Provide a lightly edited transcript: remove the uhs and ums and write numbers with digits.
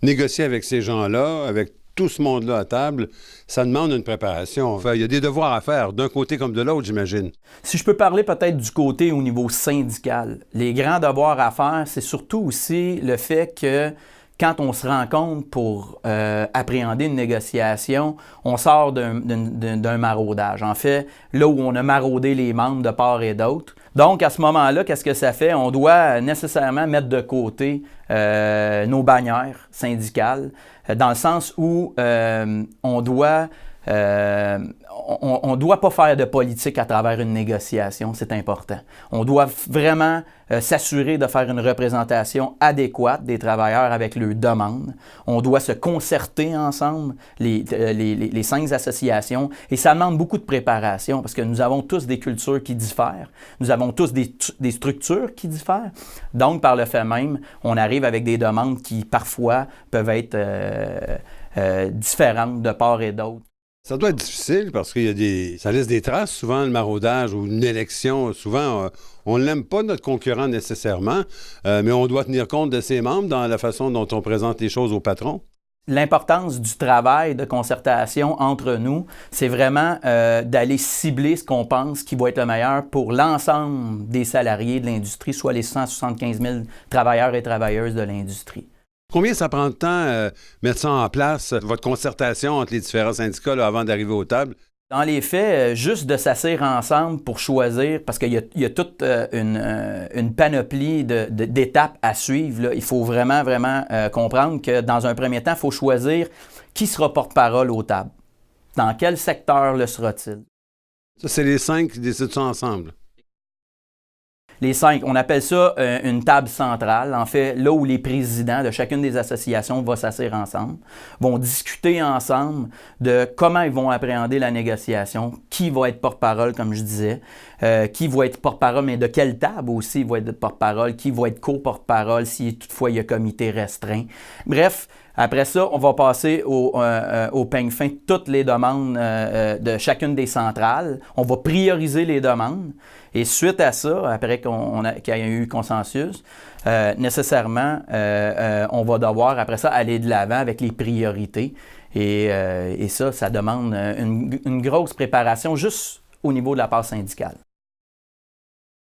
négocier avec ces gens-là, avec tout ce monde-là à table, ça demande une préparation. Enfin, il y a des devoirs à faire, d'un côté comme de l'autre, j'imagine. Si je peux parler peut-être du côté au niveau syndical, les grands devoirs à faire, c'est surtout aussi le fait que quand on se rencontre pour appréhender une négociation, on sort d'un maraudage. En fait, là où on a maraudé les membres de part et d'autre. Donc, à ce moment-là, qu'est-ce que ça fait? On doit nécessairement mettre de côté nos bannières syndicales, dans le sens où on doit pas faire de politique à travers une négociation, c'est important. On doit vraiment s'assurer de faire une représentation adéquate des travailleurs avec leurs demandes. On doit se concerter ensemble, les 5 associations, et ça demande beaucoup de préparation parce que nous avons tous des cultures qui diffèrent, nous avons tous des structures qui diffèrent. Donc, par le fait même, on arrive avec des demandes qui, parfois, peuvent être différentes de part et d'autre. Ça doit être difficile parce que ça laisse des traces, souvent, le maraudage ou une élection. Souvent, on n'aime pas notre concurrent nécessairement, mais on doit tenir compte de ses membres dans la façon dont on présente les choses au patron. L'importance du travail de concertation entre nous, c'est vraiment d'aller cibler ce qu'on pense qui va être le meilleur pour l'ensemble des salariés de l'industrie, soit les 175 000 travailleurs et travailleuses de l'industrie. Combien ça prend de temps mettre ça en place, votre concertation entre les différents syndicats là, avant d'arriver aux tables? Dans les faits, juste de s'asseoir ensemble pour choisir, parce qu'il y a toute une panoplie d'étapes à suivre. Là. Il faut vraiment comprendre que dans un premier temps, il faut choisir qui sera porte-parole aux tables. Dans quel secteur le sera-t-il? Ça, c'est les 5 qui décident ça ensemble. Les 5, on appelle ça une table centrale. En fait, là où les présidents de chacune des associations vont s'asseoir ensemble, vont discuter ensemble de comment ils vont appréhender la négociation, qui va être porte-parole, comme je disais, qui va être porte-parole, mais de quelle table aussi va être porte-parole, qui va être co-porte-parole si toutefois il y a comité restreint. Bref, après ça, on va passer au peigne fin toutes les demandes de chacune des centrales. On va prioriser les demandes. Et suite à ça, après qu'il y ait eu consensus, nécessairement, on va devoir, après ça, aller de l'avant avec les priorités. Et ça demande une grosse préparation juste au niveau de la part syndicale.